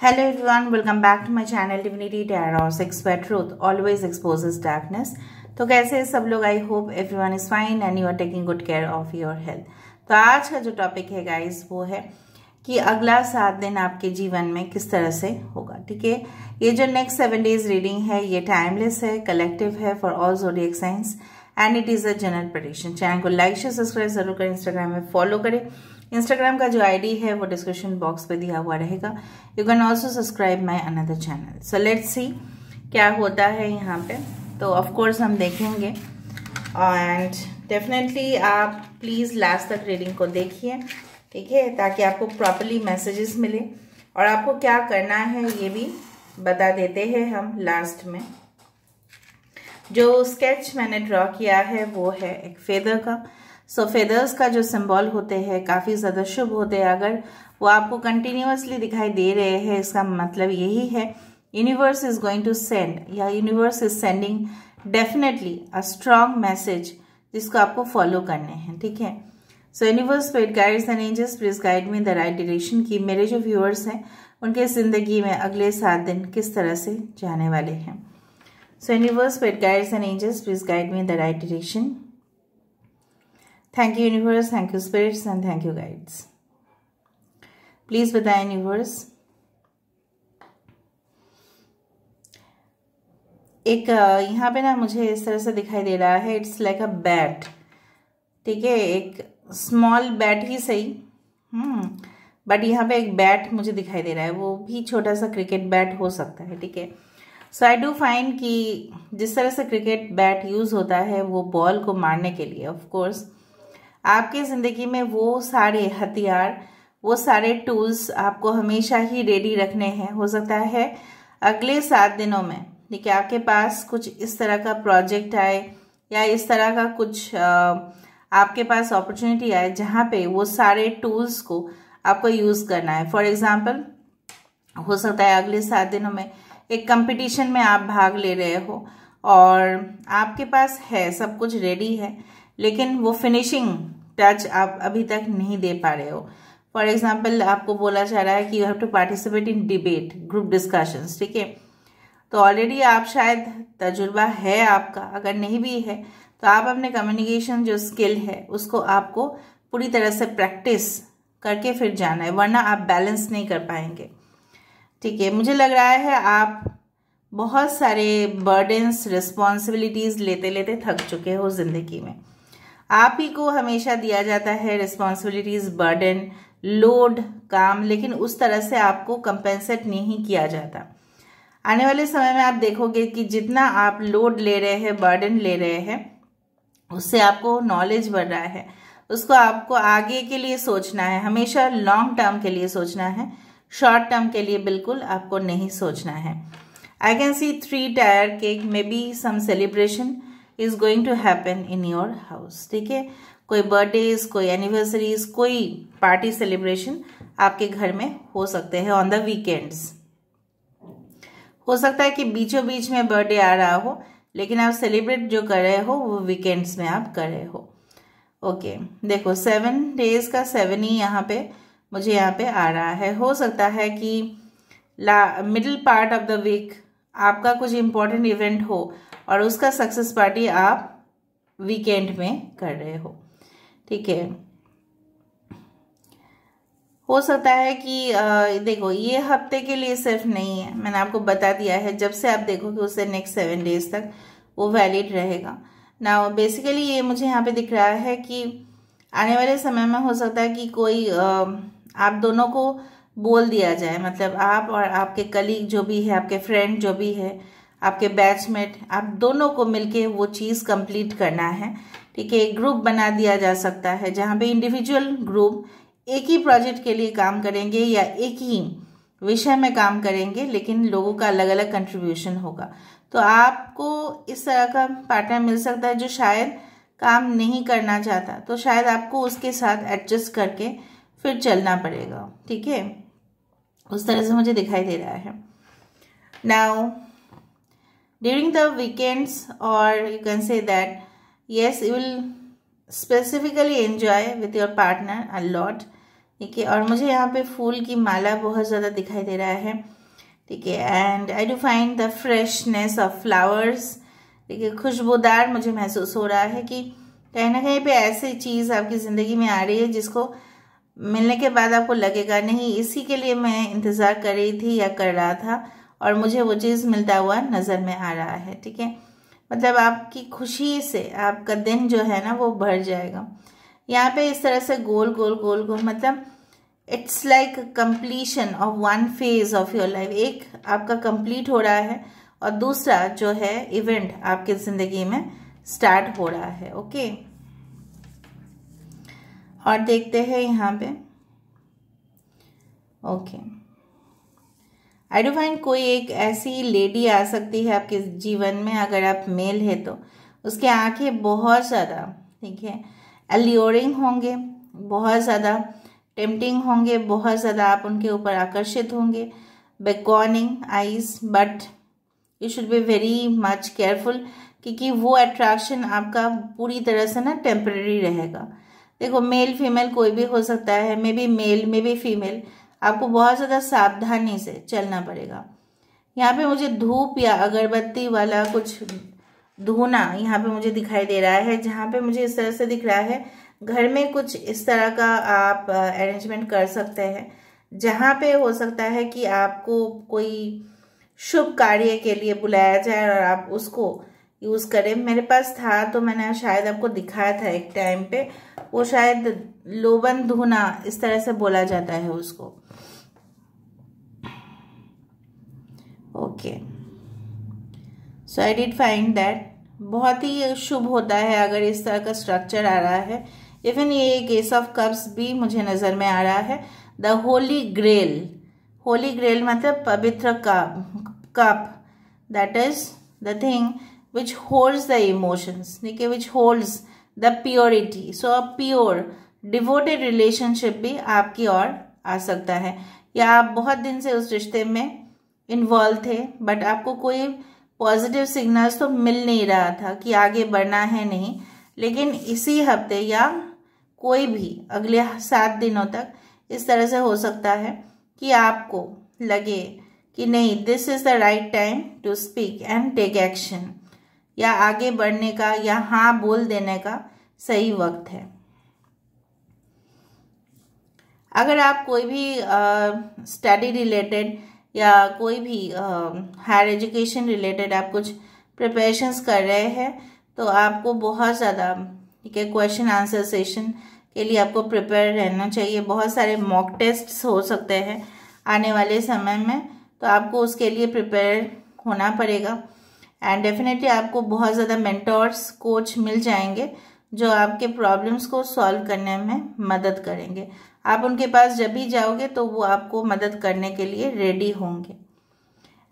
Hello everyone, welcome back to my channel Divinity Tarot. Sex where truth always exposes darkness. तो कैसे हैं सब लोग? I hope everyone is fine and you are taking good care of your health. तो आज का जो topic है गाइस वो है कि अगला 7 दिन आपके जीवन में किस तरह से होगा। ठीक है, ये जो नेक्स्ट 7 डेज रीडिंग है ये टाइमलेस है, कलेक्टिव है for all zodiac science and it is a general prediction. Channel को लाइक शेयर सब्सक्राइब जरूर करें, इंस्टाग्राम में फॉलो करें। इंस्टाग्राम का जो आईडी है वो डिस्क्रिप्शन बॉक्स पे दिया हुआ रहेगा। You can also subscribe my another channel. So let's see क्या होता है यहाँ पे। तो ऑफ कोर्स हम देखेंगे एंड डेफिनेटली आप प्लीज़ लास्ट तक रीडिंग को देखिए, ठीक है, ताकि आपको प्रॉपरली मैसेजेस मिले। और आपको क्या करना है ये भी बता देते हैं हम लास्ट में। जो स्केच मैंने ड्रॉ किया है वो है एक फेदर का। सो फेदर्स का जो सिंबल होते हैं काफ़ी ज़्यादा शुभ होते हैं। अगर वो आपको कंटिन्यूअसली दिखाई दे रहे हैं इसका मतलब यही है universe is going to send या universe is sending definitely a strong message जिसको आपको फॉलो करने हैं। ठीक है, so universe spirit guides and angels please guide me the right direction की मेरे जो व्यूअर्स हैं उनके ज़िंदगी में अगले 7 दिन किस तरह से जाने वाले हैं। So universe spirit guides and angels please guide me the right direction. Thank you universe, thank you spirits and thank you guides. Please बताएं यूनिवर्स। एक यहाँ पे ना मुझे इस तरह से दिखाई दे रहा है, इट्स लाइक अ बैट। ठीक है, एक स्मॉल बैट ही सही, बट यहाँ पे एक बैट मुझे दिखाई दे रहा है, वो भी छोटा सा क्रिकेट बैट हो सकता है। ठीक है, सो आई डू फाइंड कि जिस तरह से क्रिकेट बैट यूज होता है वो बॉल को मारने के लिए, ऑफ कोर्स आपके ज़िंदगी में वो सारे हथियार, वो सारे टूल्स आपको हमेशा ही रेडी रखने हैं। हो सकता है अगले 7 दिनों में, ठीक है, आपके पास कुछ इस तरह का प्रोजेक्ट आए या इस तरह का कुछ आपके पास अपॉर्चुनिटी आए जहाँ पे वो सारे टूल्स को आपको यूज़ करना है। फॉर एग्जांपल हो सकता है अगले 7 दिनों में एक कंपटीशन में आप भाग ले रहे हो और आपके पास है सब कुछ रेडी है, लेकिन वो फिनिशिंग टच आप अभी तक नहीं दे पा रहे हो। फॉर एग्जाम्पल आपको बोला जा रहा है कि you have to participate in debate, group discussions. ठीक है, तो ऑलरेडी आप शायद तजुर्बा है आपका, अगर नहीं भी है तो आप अपने कम्युनिकेशन जो स्किल है उसको आपको पूरी तरह से प्रैक्टिस करके फिर जाना है, वरना आप बैलेंस नहीं कर पाएंगे। ठीक है, मुझे लग रहा है आप बहुत सारे बर्डन्स, रिस्पॉन्सिबिलिटीज़ लेते लेते थक चुके हो ज़िंदगी में। आप ही को हमेशा दिया जाता है रिस्पॉन्सिबिलिटीज़, बर्डन, लोड, काम, लेकिन उस तरह से आपको कंपेंसेट नहीं किया जाता। आने वाले समय में आप देखोगे कि जितना आप लोड ले रहे हैं, बर्डन ले रहे हैं, उससे आपको नॉलेज बढ़ रहा है। उसको आपको आगे के लिए सोचना है, हमेशा लॉन्ग टर्म के लिए सोचना है, शॉर्ट टर्म के लिए बिल्कुल आपको नहीं सोचना है। I can see 3 tier cake, maybe some celebration is going to happen in your house. ठीक है, कोई बर्थडेज, कोई एनिवर्सरीज, कोई पार्टी सेलिब्रेशन आपके घर में हो सकते हैं ऑन द वीकेंड्स। हो सकता है कि बीचों बीच में बर्थडे आ रहा हो, लेकिन आप सेलिब्रेट जो कर रहे हो वो वीकेंड्स में आप कर रहे हो। ओके, देखो 7 डेज का 7 ही यहाँ पे मुझे यहाँ पे आ रहा है। हो सकता है कि middle part of the week आपका कुछ इम्पोर्टेंट इवेंट हो और उसका सक्सेस पार्टी आप वीकेंड में कर रहे हो। ठीक है, हो सकता है कि देखो ये हफ्ते के लिए सिर्फ नहीं है, मैंने आपको बता दिया है, जब से आप देखोगे उससे नेक्स्ट 7 डेज तक वो वैलिड रहेगा ना। बेसिकली ये मुझे यहाँ पे दिख रहा है कि आने वाले समय में हो सकता है कि कोई आप दोनों को बोल दिया जाए, मतलब आप और आपके कलीग जो भी है, आपके फ्रेंड जो भी है, आपके बैचमेट, आप दोनों को मिलके वो चीज़ कंप्लीट करना है। ठीक है, एक ग्रुप बना दिया जा सकता है जहाँ पे इंडिविजुअल ग्रुप एक ही प्रोजेक्ट के लिए काम करेंगे या एक ही विषय में काम करेंगे, लेकिन लोगों का अलग अलग कंट्रीब्यूशन होगा। तो आपको इस तरह का पार्टनर मिल सकता है जो शायद काम नहीं करना चाहता, तो शायद आपको उसके साथ एडजस्ट करके फिर चलना पड़ेगा। ठीक है, उस तरह से मुझे दिखाई दे रहा है। नाउ ड्यूरिंग द वीकेंड्स, और you can say that yes, you will specifically enjoy with your partner a lot, ठीक है। और मुझे यहाँ पे फूल की माला बहुत ज़्यादा दिखाई दे रहा है, ठीक है। And I do find the freshness of flowers, ठीक है। खुशबूदार मुझे महसूस हो रहा है कि कहीं ना कहीं पे ऐसी चीज़ आपकी ज़िंदगी में आ रही है जिसको मिलने के बाद आपको लगेगा नहीं, इसी के लिए मैं इंतज़ार कर रही थी या कर रहा था और मुझे वो चीज़ मिलता हुआ नज़र में आ रहा है, ठीक है। मतलब आपकी खुशी से आपका दिन जो है ना वो भर जाएगा। यहाँ पे इस तरह से गोल गोल गोल गोल, मतलब it's like completion of one phase of your life. एक आपका कंप्लीट हो रहा है और दूसरा जो है इवेंट आपकी ज़िंदगी में स्टार्ट हो रहा है, ओके। और देखते हैं यहाँ पे, ओके। आई डू फाइंड कोई एक ऐसी लेडी आ सकती है आपके जीवन में, अगर आप मेल है तो उसके आंखें बहुत ज़्यादा, ठीक है, अल्योरिंग होंगे, बहुत ज़्यादा टेम्पटिंग होंगे, बहुत ज़्यादा आप उनके ऊपर आकर्षित होंगे, beckoning eyes, but you should be very much careful क्योंकि वो अट्रैक्शन आपका पूरी तरह से ना टेम्परेरी रहेगा। देखो मेल फीमेल कोई भी हो सकता है, maybe male maybe female, आपको बहुत ज़्यादा सावधानी से चलना पड़ेगा। यहाँ पे मुझे धूप या अगरबत्ती वाला कुछ धुना यहाँ पे मुझे दिखाई दे रहा है, जहाँ पे मुझे इस तरह से दिख रहा है घर में कुछ इस तरह का आप अरेंजमेंट कर सकते हैं, जहाँ पे हो सकता है कि आपको कोई शुभ कार्य के लिए बुलाया जाए और आप उसको यूज़ करें। मेरे पास था तो मैंने शायद आपको दिखाया था एक टाइम पे, वो शायद लोबन धुना इस तरह से बोला जाता है उसको, okay. So I did find that बहुत ही शुभ होता है अगर इस तरह का स्ट्रक्चर आ रहा है। इवन ये एक एस ऑफ कप्स भी मुझे नज़र में आ रहा है। The holy grail, holy grail मतलब पवित्र cup, that is the thing which holds the emotions, ठीक है, which holds the purity. So a pure devoted relationship भी आपकी ओर आ सकता है, या आप बहुत दिन से उस रिश्ते में इन्वॉल्व थे बट आपको कोई पॉजिटिव सिग्नल्स तो मिल नहीं रहा था कि आगे बढ़ना है नहीं, लेकिन इसी हफ्ते या कोई भी अगले 7 दिनों तक इस तरह से हो सकता है कि आपको लगे कि नहीं, this is the right time to speak and take action, या आगे बढ़ने का या हाँ बोल देने का सही वक्त है। अगर आप कोई भी स्टडी रिलेटेड या कोई भी हायर एजुकेशन रिलेटेड आप कुछ प्रिपरेशंस कर रहे हैं तो आपको बहुत ज़्यादा, ठीक है, क्वेश्चन आंसर सेशन के लिए आपको प्रिपेयर रहना चाहिए। बहुत सारे मॉक टेस्ट्स हो सकते हैं आने वाले समय में, तो आपको उसके लिए प्रिपेयर होना पड़ेगा। एंड डेफिनेटली आपको बहुत ज़्यादा मेंटोर्स, कोच मिल जाएंगे जो आपके प्रॉब्लम्स को सॉल्व करने में मदद करेंगे। आप उनके पास जब भी जाओगे तो वो आपको मदद करने के लिए रेडी होंगे।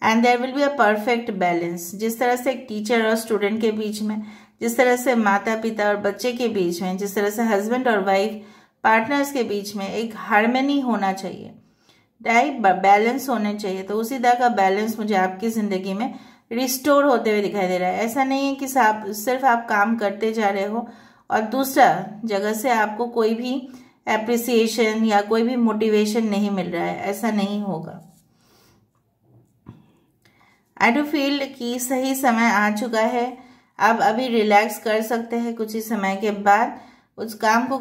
And there will be a perfect balance, जिस तरह से एक टीचर और स्टूडेंट के बीच में, जिस तरह से माता पिता और बच्चे के बीच में, जिस तरह से हस्बैंड और वाइफ पार्टनर्स के बीच में एक हार्मनी होना चाहिए, राइट, बैलेंस होने चाहिए, तो उसी तरह का बैलेंस मुझे आपकी ज़िंदगी में रिस्टोर होते हुए दिखाई दे रहा है। ऐसा नहीं है कि सिर्फ आप काम करते जा रहे हो और दूसरा जगह से आपको कोई भी एप्रिसिएशन या कोई भी मोटिवेशन नहीं मिल रहा है, ऐसा नहीं होगा। आई डू फील कि सही समय आ चुका है, आप अभी रिलैक्स कर सकते हैं। कुछ ही समय के बाद उस काम को,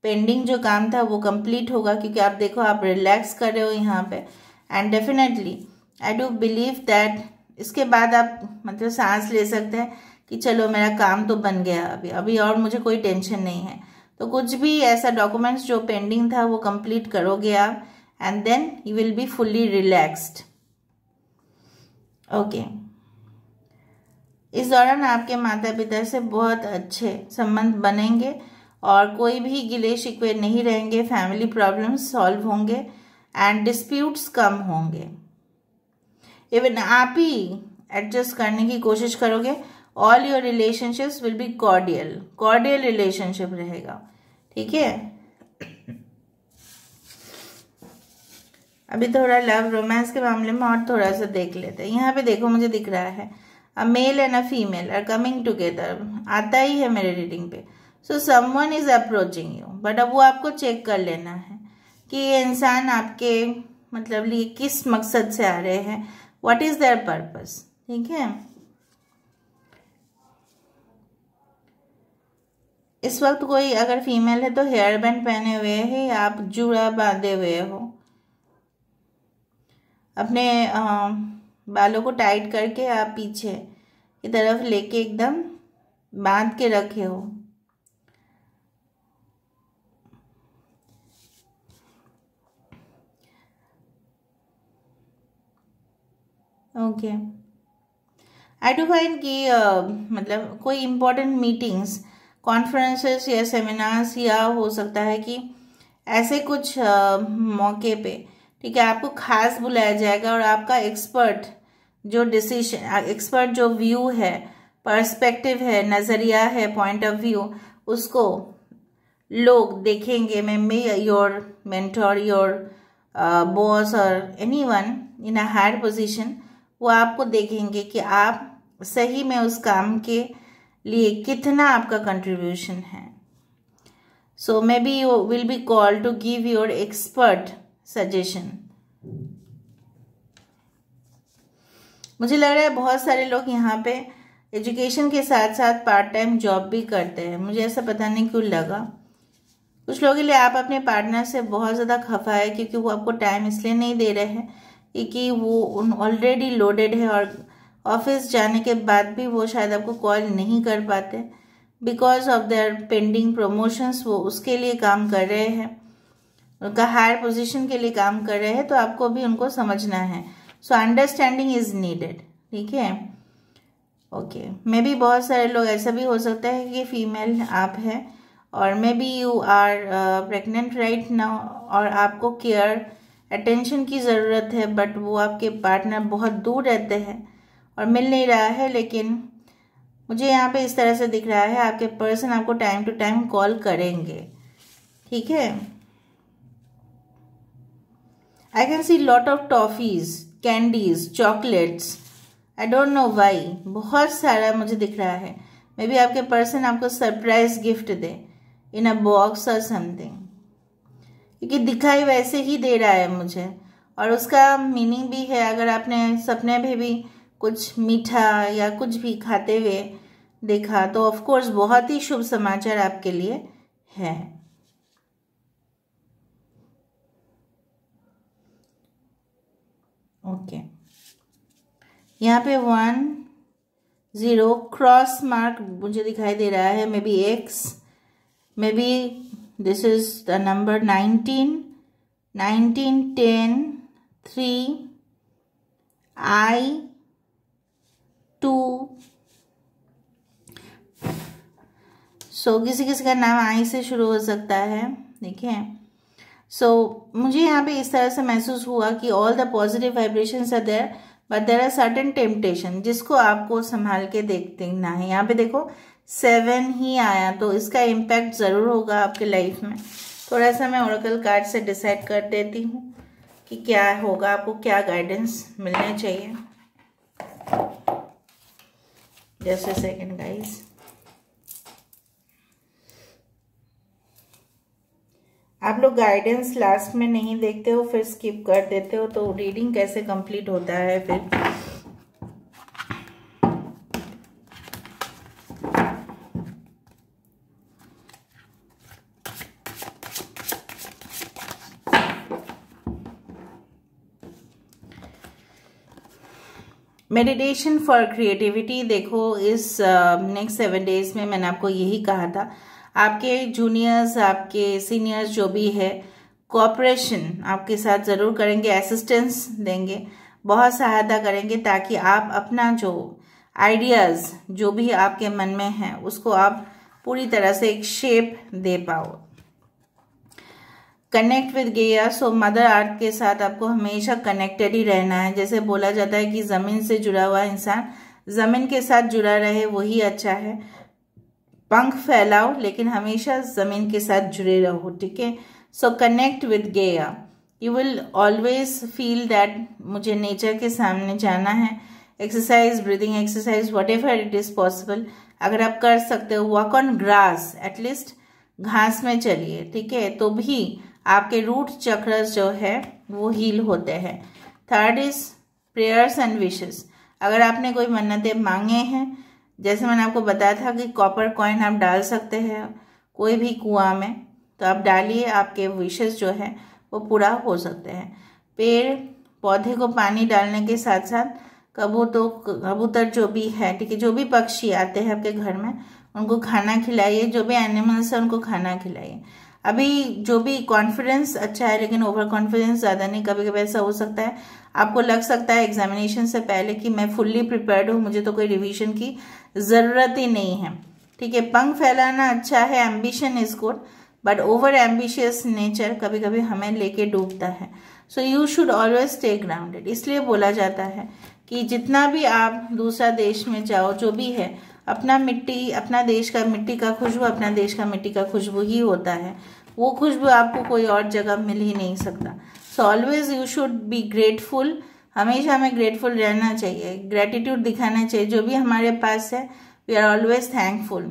पेंडिंग जो काम था वो कंप्लीट होगा, क्योंकि आप देखो आप रिलैक्स कर रहे हो यहाँ पे। And definitely I do believe that इसके बाद आप मतलब सांस ले सकते हैं कि चलो मेरा काम तो बन गया, अभी और मुझे कोई टेंशन नहीं है। तो कुछ भी ऐसा डॉक्यूमेंट्स जो पेंडिंग था वो कंप्लीट करोगे आप, and then you will be fully relaxed, okay. इस दौरान आपके माता पिता से बहुत अच्छे संबंध बनेंगे और कोई भी गिले शिकवे नहीं रहेंगे, फैमिली प्रॉब्लम्स सॉल्व होंगे एंड डिस्प्यूट्स कम होंगे। इवन आप ही एडजस्ट करने की कोशिश करोगे। All your relationships will be cordial relationship रहेगा, ठीक है। अभी थोड़ा लव रोमांस के मामले में और थोड़ा सा देख लेते हैं। यहाँ पे देखो मुझे दिख रहा है a male and a female are coming together, आता ही है मेरे रीडिंग पे। So someone is approaching you, but अब वो आपको चेक कर लेना है। कि ये इंसान आपके मतलब लिए किस मकसद से आ रहे हैं, व्हाट इज देयर पर्पस। ठीक है, इस वक्त कोई अगर फीमेल है तो हेयर बैंड पहने हुए है या आप जूड़ा बांधे हुए हो, अपने बालों को टाइट करके आप पीछे की तरफ लेके एकदम बांध के रखे हो। ओके, आई डू फाइंड कि मतलब कोई इम्पोर्टेंट मीटिंग्स, कॉन्फ्रेंसेस या सेमिनार्स, या हो सकता है कि ऐसे कुछ मौके पे, ठीक है, आपको खास बुलाया जाएगा और आपका एक्सपर्ट जो डिसीजन, एक्सपर्ट जो व्यू है, पर्सपेक्टिव है, नज़रिया है, पॉइंट ऑफ व्यू, उसको लोग देखेंगे। May your mentor, your boss और anyone in a higher position, वो आपको देखेंगे कि आप सही में उस काम के लिए कितना आपका कंट्रीब्यूशन है। So maybe you will be called to give your expert suggestion. मुझे लग रहा है बहुत सारे लोग यहाँ पे एजुकेशन के साथ साथ पार्ट टाइम जॉब भी करते हैं। मुझे ऐसा पता नहीं क्यों लगा। कुछ लोगों के लिए आप अपने पार्टनर से बहुत ज़्यादा खफा है क्योंकि वो आपको टाइम इसलिए नहीं दे रहे हैं क्योंकि वो ऑलरेडी लोडेड है और ऑफिस जाने के बाद भी वो शायद आपको कॉल नहीं कर पाते because of their pending promotions. वो उसके लिए काम कर रहे हैं, उनका हायर पोजीशन के लिए काम कर रहे हैं, तो आपको भी उनको समझना है। So understanding is needed. ठीक है, ओके। मे बी बहुत सारे लोग, ऐसा भी हो सकता है कि फीमेल आप हैं और maybe you are pregnant right now और आपको केयर अटेंशन की ज़रूरत है, बट वो आपके पार्टनर बहुत दूर रहते हैं और मिल नहीं रहा है। लेकिन मुझे यहाँ पे इस तरह से दिख रहा है आपके पर्सन आपको टाइम टू टाइम कॉल करेंगे। ठीक है, I can see lot of toffees, candies, chocolates, I don't know why, बहुत सारा मुझे दिख रहा है। मे बी आपके पर्सन आपको सरप्राइज गिफ्ट दे इन अ बॉक्स और समथिंग, क्योंकि दिखाई वैसे ही दे रहा है मुझे और उसका मीनिंग भी है। अगर आपने सपने में भी कुछ मीठा या कुछ भी खाते हुए देखा तो ऑफ कोर्स बहुत ही शुभ समाचार आपके लिए है। ओके, यहाँ पे 1-0 क्रॉस मार्क मुझे दिखाई दे रहा है। May be x, may be this is the number 19, 10, 3, I, 2। सो किसी किसी का नाम आई से शुरू हो सकता है। ठीक है, सो मुझे यहाँ पे इस तरह से महसूस हुआ कि all the positive vibrations are there but there are certain temptation जिसको आपको संभाल के देखना है। यहाँ पे देखो 7 ही आया, तो इसका इम्पैक्ट ज़रूर होगा आपके लाइफ में। थोड़ा सा मैं ओरेकल कार्ड से डिसाइड कर देती हूँ कि क्या होगा, आपको क्या गाइडेंस मिलने चाहिए। Just a second guys. आप लोग गाइडेंस लास्ट में नहीं देखते हो, फिर स्किप कर देते हो, तो रीडिंग कैसे कंप्लीट होता है फिर। मेडिटेशन फॉर क्रिएटिविटी, देखो इस नेक्स्ट 7 डेज में मैंने आपको यही कहा था, आपके जूनियर्स, आपके सीनियर्स जो भी है, कोऑपरेशन आपके साथ ज़रूर करेंगे, असिस्टेंस देंगे, बहुत सहायता करेंगे ताकि आप अपना जो आइडियाज़ जो भी आपके मन में है उसको आप पूरी तरह से एक शेप दे पाओ। कनेक्ट विद गैया, सो मदर अर्थ के साथ आपको हमेशा कनेक्टेड ही रहना है। जैसे बोला जाता है कि ज़मीन से जुड़ा हुआ इंसान ज़मीन के साथ जुड़ा रहे, वही अच्छा है। पंख फैलाओ लेकिन हमेशा ज़मीन के साथ जुड़े रहो। ठीक है, सो कनेक्ट विद गैया, you will always feel that मुझे नेचर के सामने जाना है। Exercise, breathing exercise, what ever it is possible, अगर आप कर सकते हो, वॉक ऑन ग्रास, एटलीस्ट घास में चलिए। ठीक है, तो भी आपके रूट चक्रस जो है वो हील होते हैं। Third is prayers and wishes. अगर आपने कोई मन्नतें मांगे हैं, जैसे मैंने आपको बताया था कि कॉपर कॉइन आप डाल सकते हैं कोई भी कुआं में, तो आप डालिए, आपके विशेस जो है वो पूरा हो सकते हैं। पेड़ पौधे को पानी डालने के साथ साथ कबूतर जो भी है, ठीक है, जो भी पक्षी आते हैं आपके घर में उनको खाना खिलाइए, जो भी एनिमल्स है उनको खाना खिलाइए। अभी जो भी कॉन्फिडेंस अच्छा है, लेकिन ओवर कॉन्फिडेंस ज़्यादा नहीं। कभी कभी ऐसा हो सकता है आपको लग सकता है एग्जामिनेशन से पहले कि मैं फुल्ली प्रिपेयर्ड हूँ, मुझे तो कोई रिवीजन की ज़रूरत ही नहीं है, ठीक है। पंख फैलाना अच्छा है, ambition is good, but over ambitious nature कभी कभी हमें लेके डूबता है। So you should always stay grounded. इसलिए बोला जाता है कि जितना भी आप दूसरा देश में जाओ, जो भी है, अपना मिट्टी, अपना देश का मिट्टी का खुशबू अपना देश का मिट्टी का खुशबू ही होता है। वो खुशबू आपको कोई और जगह मिल ही नहीं सकता। So always you should be grateful. हमेशा हमें ग्रेटफुल रहना चाहिए, ग्रेटिट्यूड दिखाना चाहिए। जो भी हमारे पास है वी आर ऑलवेज थैंकफुल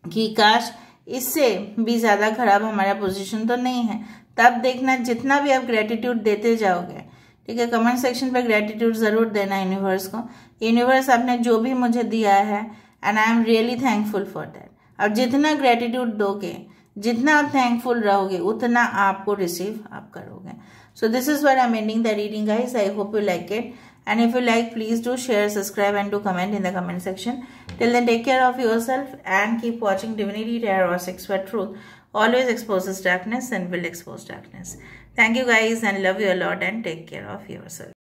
कि काश इससे भी ज़्यादा खराब हमारा पोजीशन तो नहीं है। तब देखना जितना भी आप ग्रेटिट्यूड देते जाओगे, ठीक है, कमेंट सेक्शन पर ग्रेटिट्यूड ज़रूर देना यूनिवर्स को। यूनिवर्स आपने जो भी मुझे दिया है and I am really thankful for that. अब जितना ग्रेटिट्यूड दोगे, जितना आप थैंकफुल रहोगे, उतना आपको रिसीव आप करोगे। So this is what I am ending the reading guys. I hope you like it, and if you like, please do share, subscribe and do comment in the comment section. Till then, take care of yourself and keep watching Divinity Tarot or Six Word Truth. Always exposes darkness and will expose darkness. Thank you guys and love you a lot and take care of yourself.